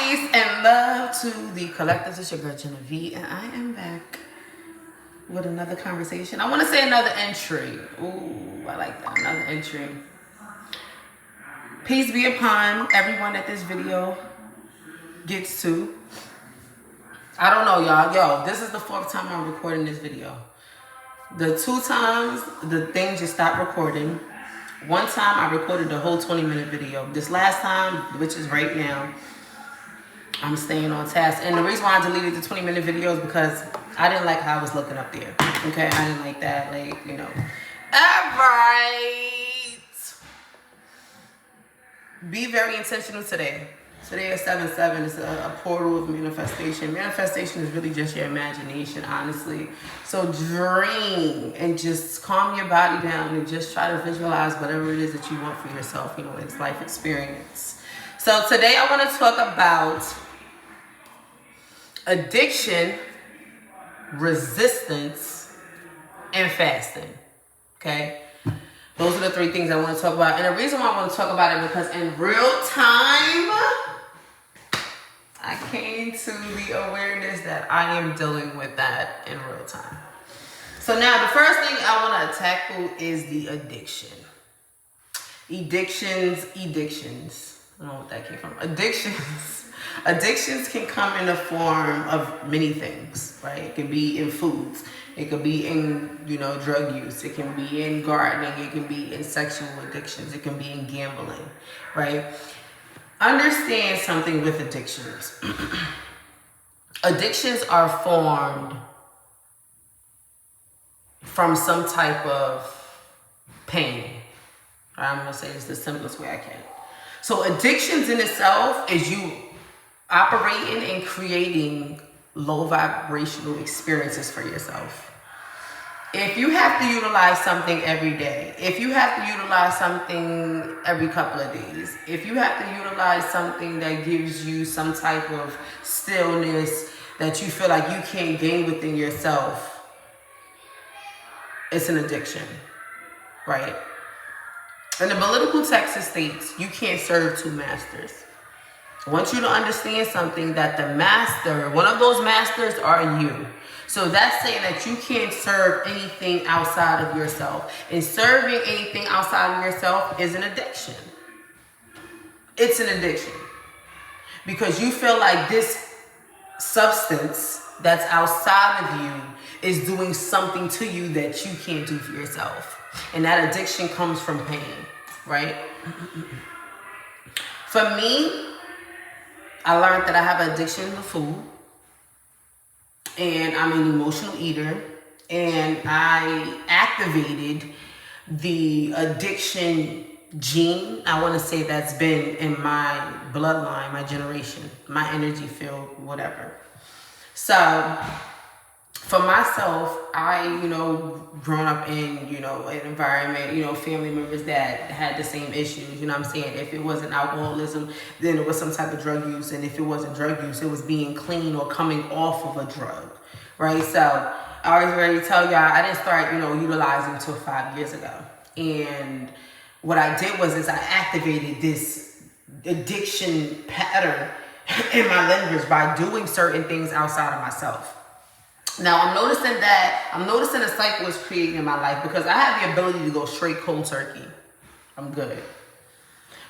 Peace and love to the collectors. It's your girl Genevieve, and I am back with another conversation. I want to say another entry. Ooh, I like that. Another entry. Peace be upon everyone that this video gets to. I don't know, y'all. Yo, this is the 4th time I'm recording this video. The 2 times the thing just stopped recording. 1 time I recorded the whole 20-minute video. This last time, which is right now, I'm staying on task. And the reason why I deleted the 20-minute video is because I didn't like how I was looking up there. Okay, I didn't like that. Like, you know. Alright. Be very intentional today. Today is 7/7. It's a portal of manifestation. Manifestation is really just your imagination, honestly. So dream and just calm your body down and just try to visualize whatever it is that you want for yourself. You know, it's life experience. So today I want to talk about addiction, resistance, and fasting. Okay? Those are the 3 things I want to talk about. And the reason why I want to talk about it because in real time, I came to the awareness that I am dealing with that in real time. So now the first thing I want to tackle is the addiction. Addictions. I don't know what that came from. Addictions can come in the form of many things, right? It can be in foods. It could be in, drug use. It can be in gardening. It can be in sexual addictions. It can be in gambling, right? Understand something with addictions. Addictions are formed from some type of pain. I'm going to say this the simplest way I can. So addictions in itself is you operating and creating low vibrational experiences for yourself. If you have to utilize something every day, if you have to utilize something every couple of days, if you have to utilize something that gives you some type of stillness that you feel like you can't gain within yourself, it's an addiction, right? In the biblical text, it states you can't serve 2 masters. I want you to understand something, that the master, one of those masters are you. So that's saying that you can't serve anything outside of yourself. And serving anything outside of yourself is an addiction. It's an addiction. Because you feel like this substance that's outside of you is doing something to you that you can't do for yourself. And that addiction comes from pain, right? For me, I learned that I have an addiction to food, and I'm an emotional eater, and I activated the addiction gene. I want to say that's been in my bloodline, my generation, my energy field, whatever. So for myself, I, grown up in, an environment, family members that had the same issues, you know what I'm saying? If it wasn't alcoholism, then it was some type of drug use. And if it wasn't drug use, it was being clean or coming off of a drug, right? So I always ready to tell y'all, I didn't start, utilizing until 5 years ago. And what I did is I activated this addiction pattern in my lineage by doing certain things outside of myself. Now, I'm noticing a cycle is created in my life because I have the ability to go straight cold turkey. I'm good.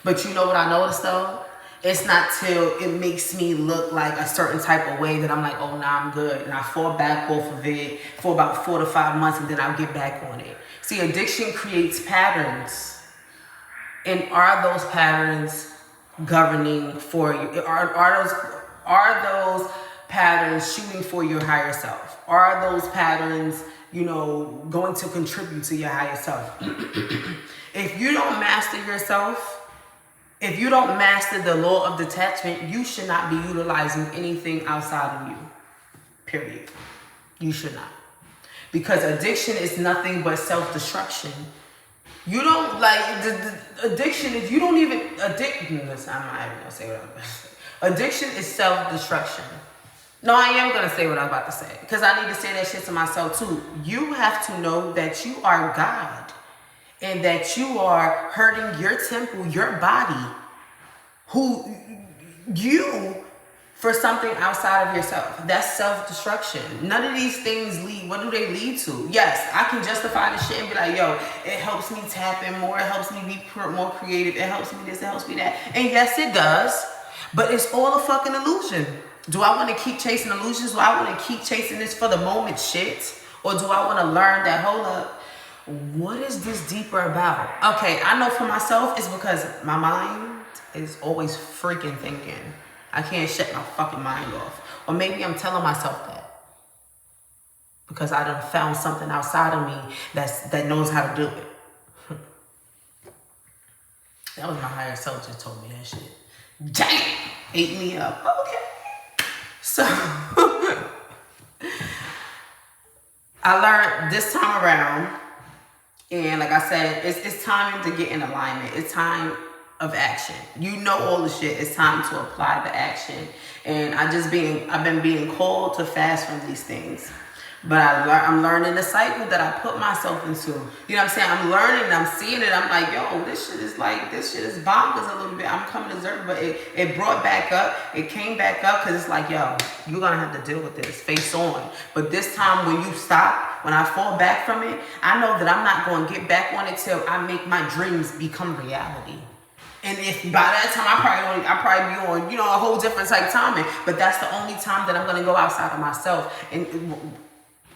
But you know what I noticed though? It's not till it makes me look like a certain type of way that I'm like, oh, nah, I'm good. And I fall back off of it for about 4 to 5 months and then I'll get back on it. See, addiction creates patterns. And are those patterns governing for you? Are those patterns shooting for your higher self? Are those patterns, going to contribute to your higher self? If you don't master yourself, if you don't master the law of detachment, you should not be utilizing anything outside of you. Period. You should not. Because addiction is nothing but self-destruction. You don't the addiction is, you don't even addict. Listen, I'm not even gonna say what I'm gonna say. Addiction is self-destruction. No, I am going to say what I'm about to say because I need to say that shit to myself too. You have to know that you are God and that you are hurting your temple, your body, who you for something outside of yourself. That's self-destruction. None of these things lead, what do they lead to? Yes, I can justify the shit and be like, yo, it helps me tap in more, it helps me be more creative, it helps me this, it helps me that. And yes, it does, but it's all a fucking illusion. Do I want to keep chasing illusions? Do I want to keep chasing this for the moment shit? Or do I want to learn that, hold up, what is this deeper about? Okay, I know for myself, it's because my mind is always freaking thinking. I can't shut my fucking mind off. Or maybe I'm telling myself that because I done found something outside of me that knows how to do it. That was my higher self just told me that shit. Damn! Ate me up. Okay. So, I learned this time around, and like I said, it's time to get in alignment. It's time of action. You know all the shit. It's time to apply the action. And I've been being called to fast from these things. But I'm learning the cycle that I put myself into. You know what I'm saying? I'm learning, I'm seeing it. I'm like, yo, this shit is bonkers a little bit. I'm coming to observe, but it brought back up. It came back up because it's like, yo, you're going to have to deal with this face on. But this time when you stop, when I fall back from it, I know that I'm not going to get back on it till I make my dreams become reality. And if by that time I probably be on, you know, a whole different type of timing. But that's the only time that I'm gonna go outside of myself. And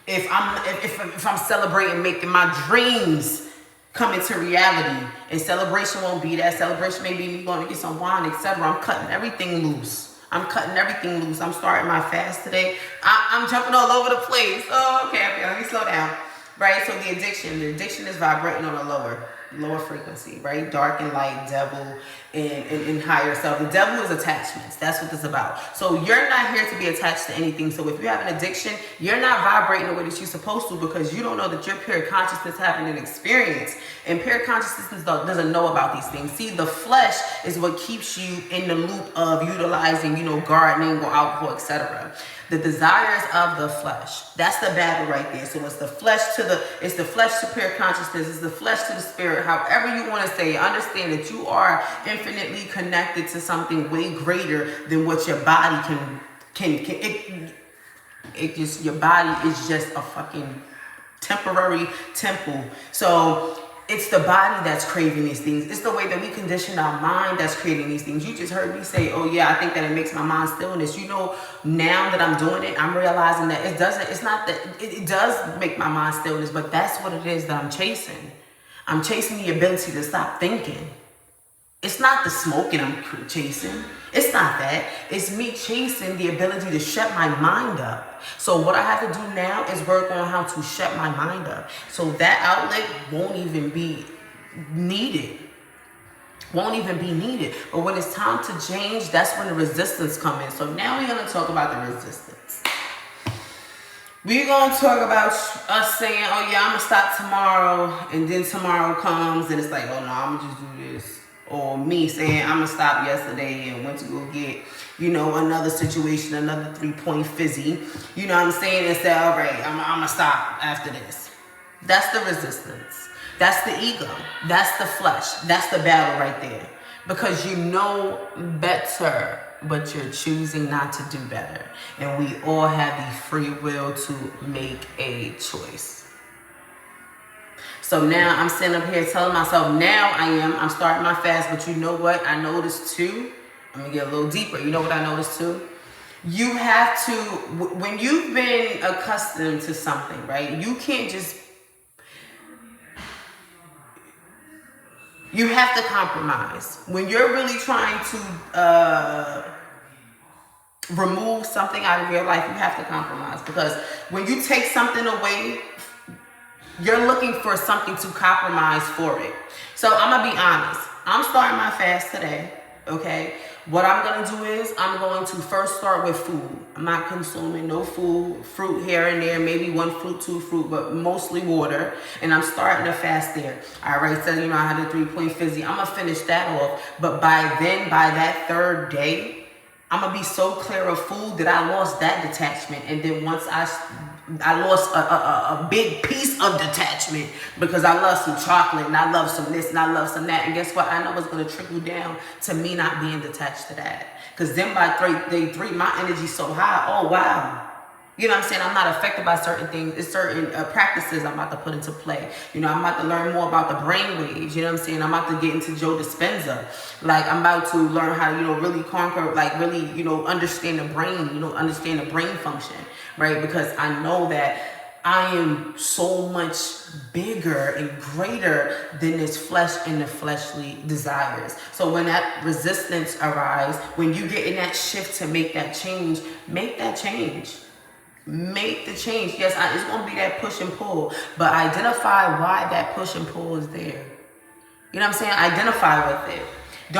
if I'm celebrating making my dreams come into reality, and celebration won't be that. Celebration may be me going to get some wine, etc. I'm cutting everything loose. I'm starting my fast today. I'm jumping all over the place. Oh, okay, let me slow down. Right, so the addiction is vibrating on a lower frequency, right? Dark and light, devil, and higher self. The devil is attachments. That's what it's about. So you're not here to be attached to anything. So if you have an addiction, you're not vibrating the way that you're supposed to because you don't know that your pure consciousness having an experience. And pure consciousness doesn't know about these things. See, the flesh is what keeps you in the loop of utilizing, you know, gardening or alcohol, etc. The desires of the flesh. That's the battle right there. So it's the flesh to pure consciousness. It's the flesh to the spirit. However you want to say it, understand that you are infinitely connected to something way greater than what your body can. Your body is just a fucking temporary temple. So it's the body that's craving these things. It's the way that we condition our mind that's creating these things. You just heard me say, oh yeah, I think that it makes my mind stillness. You know, now that I'm doing it, I'm realizing that it does make my mind stillness, but that's what it is that I'm chasing. I'm chasing the ability to stop thinking. It's not the smoking I'm chasing. It's not that. It's me chasing the ability to shut my mind up. So what I have to do now is work on how to shut my mind up. So that outlet won't even be needed. But when it's time to change, that's when the resistance comes in. So now we're going to talk about the resistance. We're going to talk about us saying, oh yeah, I'm going to stop tomorrow. And then tomorrow comes and it's like, oh no, I'm going to just do this. Or me saying, I'm going to stop yesterday and went to go get, you know, another situation, another 3-point fizzy. You know what I'm saying? And say, all right, I'm going to stop after this. That's the resistance. That's the ego. That's the flesh. That's the battle right there. Because you know better, but you're choosing not to do better. And we all have the free will to make a choice. So now I'm sitting up here telling myself, I'm starting my fast, but you know what I noticed too? I'm gonna get a little deeper. You know what I noticed too? You have to, when you've been accustomed to something, right? You can't just, you have to compromise. When you're really trying to remove something out of your life, you have to compromise. Because when you take something away, you're looking for something to compromise for it. So I'm going to be honest. I'm starting my fast today, okay? What I'm going to do is I'm going to first start with food. I'm not consuming no food, fruit here and there, maybe 1 fruit, 2 fruit, but mostly water. And I'm starting to fast there. All right, so you know I had a 3-point fizzy. I'm going to finish that off. But by that 3rd day, I'm going to be so clear of food that I lost that detachment. And then once I lost a big piece of detachment because I love some chocolate and I love some this and I love some that. And guess what? I know it's going to trickle down to me not being detached to that. Because then by day three, my energy's so high. Oh, wow. You know what I'm saying? I'm not affected by certain things. It's certain practices I'm about to put into play. You know, I'm about to learn more about the brain waves. You know what I'm saying? I'm about to get into Joe Dispenza. Like, I'm about to learn how to, you know, really conquer, like, really, you know, understand the brain, you know, understand the brain function, right? Because I know that I am so much bigger and greater than this flesh and the fleshly desires. So when that resistance arises, when you get in that shift to make that change, make that change. Make the change. Yes, it's going to be that push and pull, but identify why that push and pull is there. You know what I'm saying? Identify with it. I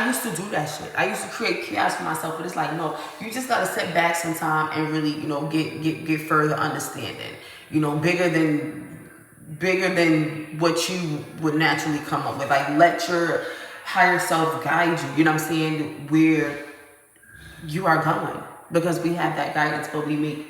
used to do that shit. I used to create chaos for myself, but it's like, no, you just got to sit back sometime and really, you know, get further understanding. You know, bigger than what you would naturally come up with. Like, let your higher self guide you. You know what I'm saying? Where you are going. Because we have that guidance, but we make,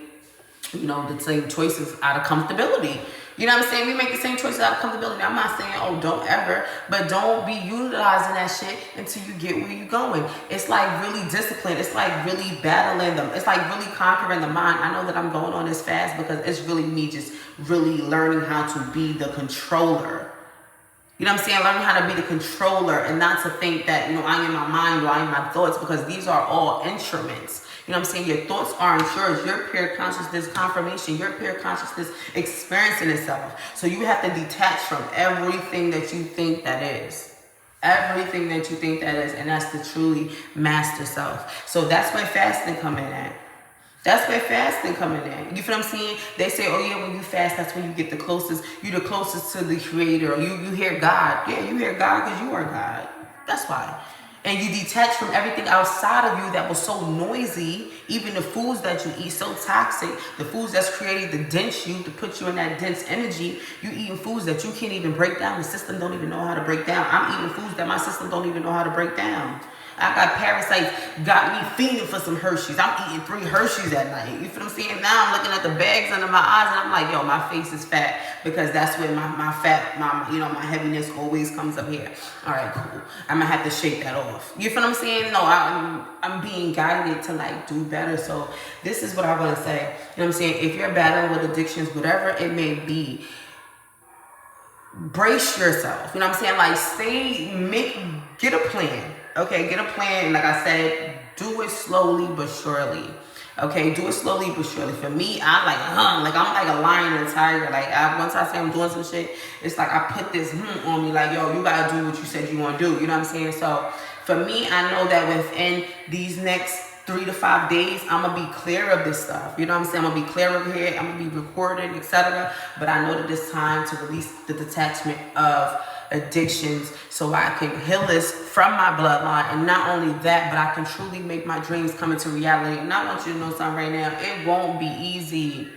you know, the same choices out of comfortability. You know what I'm saying? We make the same choices out of comfortability. I'm not saying, oh, don't ever, but don't be utilizing that shit until you get where you're going. It's like really discipline. It's like really battling them. It's like really conquering the mind. I know that I'm going on this fast because it's really me just really learning how to be the controller. You know what I'm saying? Learning how to be the controller and not to think that, you know, I am my mind or I am my thoughts, because these are all instruments. You know what I'm saying? Your thoughts are insurance. Your pure consciousness confirmation. Your pure consciousness experiencing itself. So you have to detach from everything that you think that is. Everything that you think that is. And that's the truly master self. So that's where fasting come in at. That's where fasting come in at. You feel what I'm saying? They say, oh yeah, when you fast, that's when you get the closest. You're the closest to the creator. Or you hear God. Yeah, you hear God because you are God. That's why. And you detach from everything outside of you that was so noisy, even the foods that you eat, so toxic, the foods that's created to dense you, to put you in that dense energy. You eating foods that you can't even break down. The system don't even know how to break down. I'm eating foods that my system don't even know how to break down. I got parasites, got me fiending for some Hershey's. I'm eating 3 Hershey's at night. You feel what I'm saying? Now I'm looking at the bags under my eyes and I'm like, yo, my face is fat, because that's where my fat, my heaviness always comes up here. All right, cool. I'm gonna have to shake that off. You feel what I'm saying? No, I'm being guided to like do better. So this is what I want to say. You know what I'm saying? If you're battling with addictions, whatever it may be, brace yourself. You know what I'm saying? Like get a plan. Okay, get a plan. Like I said, do it slowly but surely. Okay, do it slowly but surely. For me, I'm like a lion and a tiger. Like once I say I'm doing some shit, it's like I put this on me. Like, yo, you gotta do what you said you want to do. You know what I'm saying? So for me, I know that within these next 3 to 5 days, I'm gonna be clear of this stuff. You know what I'm saying? I'm gonna be clear of here. I'm gonna be recording, etc. But I know that it's time to release the detachment of addictions so I can heal this from my bloodline. And not only that, but I can truly make my dreams come into reality. And I want you to know something right now. It won't be easy.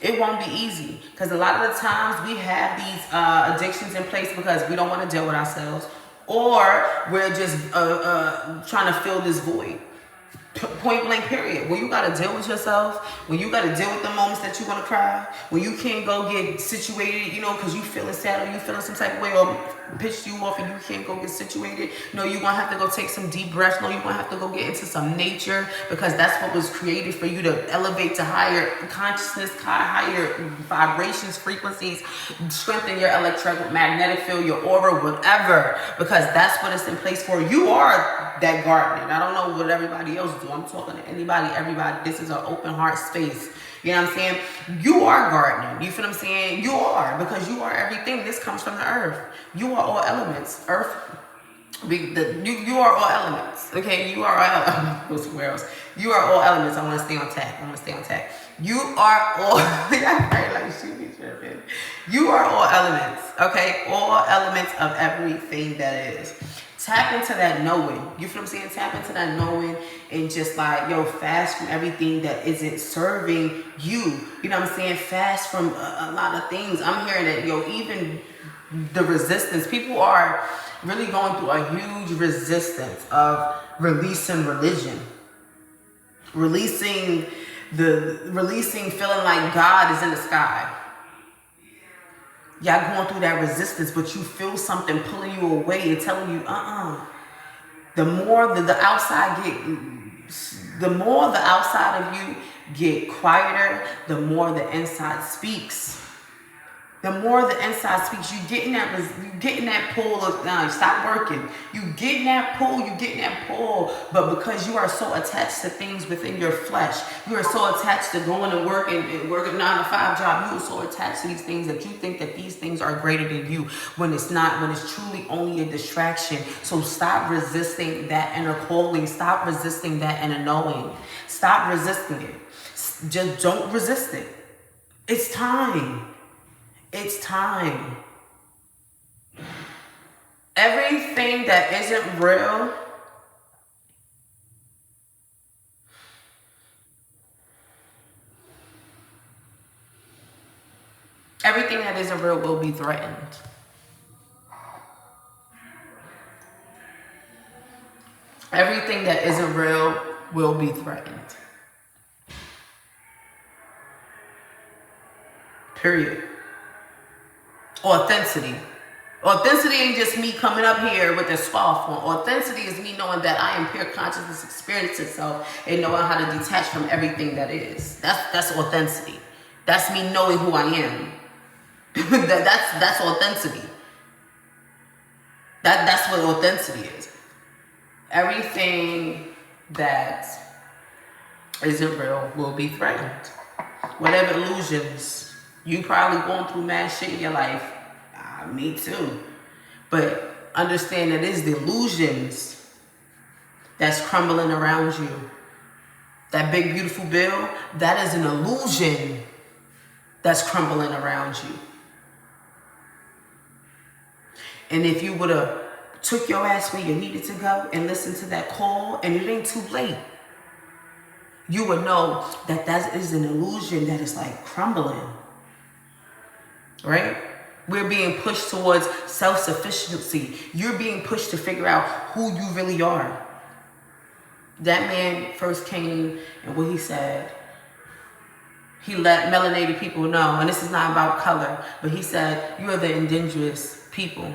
It won't be easy, because a lot of the times we have these addictions in place because we don't want to deal with ourselves, or we're just trying to fill this void. Point blank period. When you gotta deal with yourself, when you gotta deal with the moments that you wanna cry, when you can't go get situated, you know, because you feeling sad or you feeling some type of way, or pissed you off and you can't go get situated. No, you're gonna have to go take some deep breaths. No, you're gonna have to go get into some nature, because that's what was created for you to elevate to higher consciousness, higher vibrations, frequencies, strengthen your electromagnetic field, your aura, whatever, because that's what it's in place for. You are that gardener. I don't know what everybody else do. I'm talking to anybody, everybody. This is an open heart space. You know what I'm saying? You are gardening. You feel what I'm saying? You are, because you are everything. This comes from the earth. You are all elements. Earth, you are all elements. Okay? You are all elements. Go somewhere else. You are all elements. I want to stay on tack. You are all, you are all elements. Okay? All elements of everything that is. Tap into that knowing. You feel what I'm saying? Tap into that knowing and just like, yo, fast from everything that isn't serving you. You know what I'm saying? Fast from a lot of things. I'm hearing that, yo, even the resistance. People are really going through a huge resistance of releasing religion. Releasing feeling like God is in the sky. Y'all going through that resistance, but you feel something pulling you away and telling you, The more the outside the more the outside of you get quieter, the more the inside speaks. The more the inside speaks, you get in that pull of stop working. You get in that pull, but because you are so attached to things within your flesh, you are so attached to going to work and working a 9-to-5 job, you are so attached to these things that you think that these things are greater than you when it's not, when it's truly only a distraction. So stop resisting that inner calling. Stop resisting that inner knowing. Stop resisting it. Just don't resist it. It's time. It's time. Everything that isn't real will be threatened. Everything that isn't real will be threatened. Period. Authenticity. Authenticity ain't just me coming up here with a soft one. Authenticity is me knowing that I am pure consciousness experiencing itself and knowing how to detach from everything that is. That's authenticity. That's me knowing who I am. that's authenticity. That's what authenticity is. Everything that isn't real will be threatened. Whatever illusions, you probably going through mad shit in your life. Me too. But understand that it's the illusions that's crumbling around you. That big beautiful bill, that is an illusion that's crumbling around you. And if you would have took your ass where you needed to go and listened to that call, and it ain't too late, you would know that that is an illusion that is like crumbling. Right? We're being pushed towards self-sufficiency. You're being pushed to figure out who you really are. That man first came, and what he said, he let melanated people know, and this is not about color, but he said, you are the indigenous people.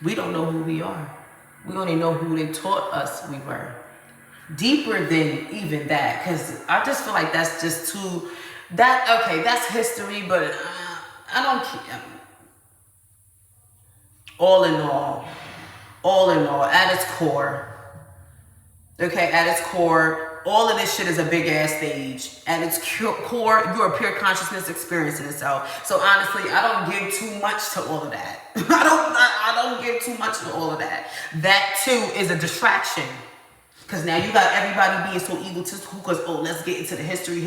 We don't know who we are. We only know who they taught us we were. Deeper than even that, because I just feel like that's just too... that's history, but I don't care. All in all, at its core, all of this shit is a big ass stage. At its core, you're a pure consciousness experiencing itself. So honestly, I don't give too much to all of that. I don't give too much to all of that. That too is a distraction. Because now you got everybody being so egotistical because, let's get into the history.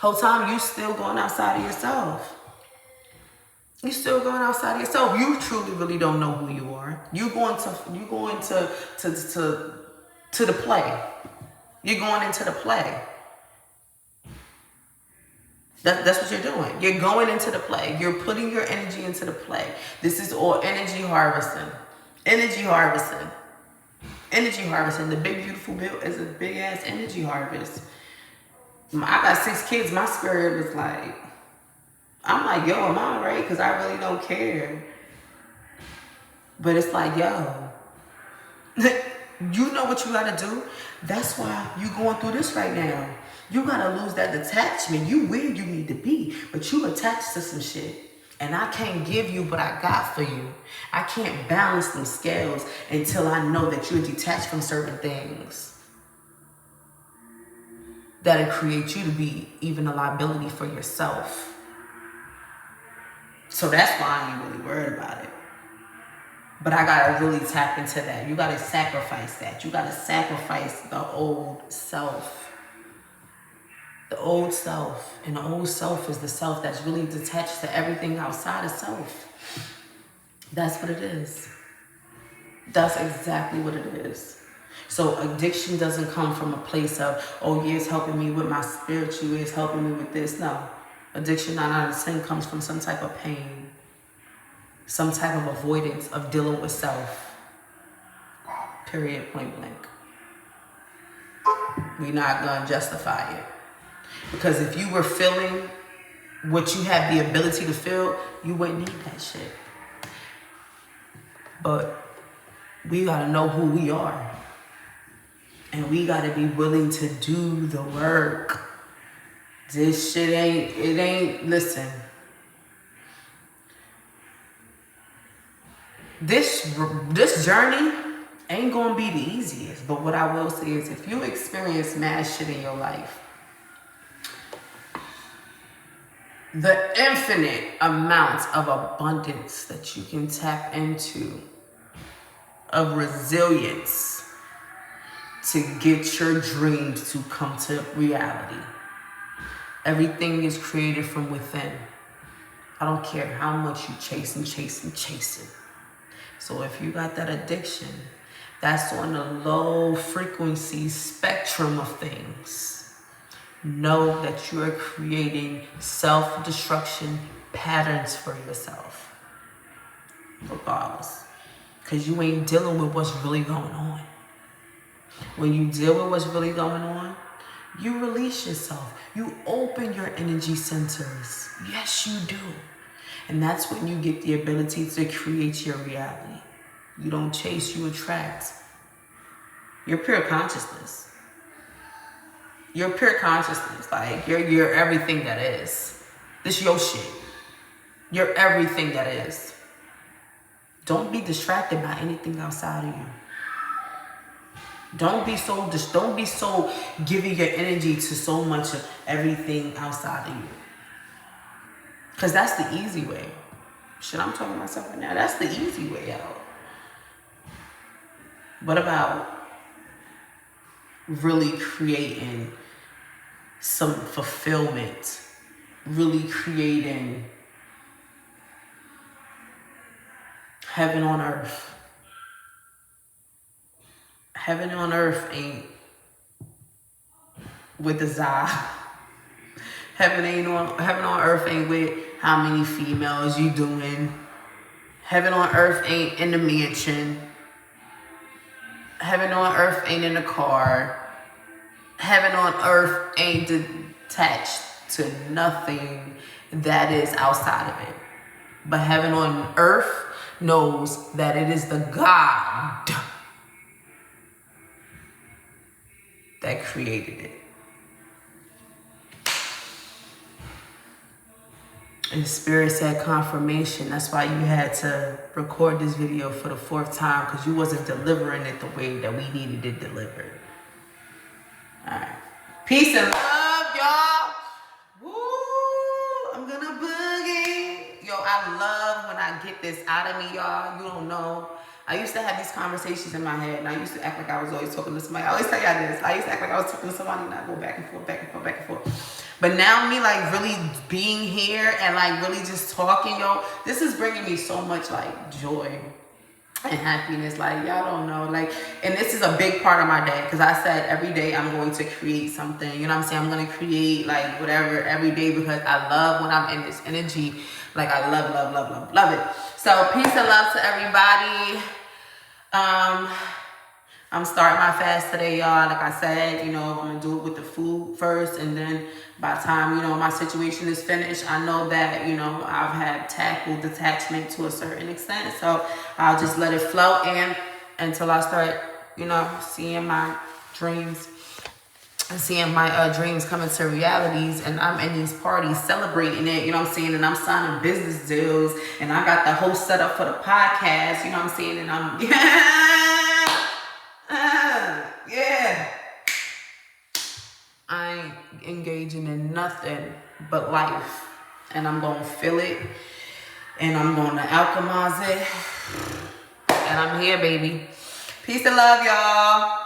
Whole time you still going outside of yourself. You truly really don't know who you are. You going to the play. You're going into the play. That's what you're doing. You're going into the play. You're putting your energy into the play. This is all energy harvesting. The big beautiful bill is a big ass energy harvest. I got 6 kids. My spirit was like, I'm like, yo, am I alright? Because I really don't care. But it's like, yo, you know what you gotta do? That's why you going through this right now. You gotta lose that detachment. You where you need to be, but you attached to some shit. And I can't give you what I got for you. I can't balance them scales until I know that you're detached from certain things that'll create you to be even a liability for yourself. So that's why I ain't really worried about it. But I gotta really tap into that. You gotta sacrifice that. You gotta sacrifice the old self. The old self. And the old self is the self that's really detached to everything outside of self. That's what it is. That's exactly what it is. So addiction doesn't come from a place of, it's helping me with my spiritual, it's helping me with this. No. Addiction 9 out of 10 comes from some type of pain. Some type of avoidance of dealing with self. Period, point blank. We're not gonna justify it. Because if you were feeling what you have the ability to feel, you wouldn't need that shit. But we gotta know who we are. And we gotta be willing to do the work. This shit ain't, listen. This journey ain't gonna be the easiest. But what I will say is, if you experience mad shit in your life, the infinite amount of abundance that you can tap into, of resilience to get your dreams to come to reality. Everything is created from within. I don't care how much you chase and chase and chase it. So if you got that addiction, that's on the low frequency spectrum of things. Know that you are creating self-destruction patterns for yourself. Regardless. Because you ain't dealing with what's really going on. When you deal with what's really going on, you release yourself. You open your energy centers. Yes, you do. And that's when you get the ability to create your reality. You don't chase, you attract. You're pure consciousness. You're pure consciousness. Like, you're everything that is. This your shit. You're everything that is. Don't be distracted by anything outside of you. Don't be so giving your energy to so much of everything outside of you. Because that's the easy way. Shit, I'm talking to myself right now. That's the easy way out. What about really creating some fulfillment? Really creating heaven on earth. Heaven on earth ain't with the za. Heaven on earth ain't with how many females you doing. Heaven on earth ain't in the mansion. Heaven on earth ain't in the car. Heaven on earth ain't detached to nothing that is outside of it. But heaven on earth knows that it is the God that created it. And Spirit said confirmation. That's why you had to record this video for the 4th time, because you wasn't delivering it the way that we needed it delivered. All right. Peace and love, y'all. Woo! I'm gonna boogie. Yo, I love when I get this out of me, y'all. You don't know. I used to have these conversations in my head, and I used to act like I was always talking to somebody. I always tell y'all this. I used to act like I was talking to somebody, and I go back and forth, back and forth, back and forth. But now me, like, really being here and, like, really just talking, yo, this is bringing me so much, like, joy and happiness. Like, y'all don't know. Like, and this is a big part of my day, because I said every day I'm going to create something. You know what I'm saying? I'm going to create, like, whatever every day, because I love when I'm in this energy. Like, I love, love, love, love, love it. So, peace and love to everybody. I'm starting my fast today, y'all. Like I said, you know, I'm going to do it with the food first. And then by the time, you know, my situation is finished, I know that, you know, I've had tackled detachment to a certain extent. So I'll just let it flow in until I start, you know, seeing my dreams. And seeing my dreams coming to realities, and I'm in these parties celebrating it, you know what I'm saying, and I'm signing business deals, and I got the whole setup for the podcast, you know what I'm saying, and I'm, yeah, I ain't engaging in nothing but life, and I'm going to feel it, and I'm going to alchemize it, and I'm here, baby. Peace and love, y'all.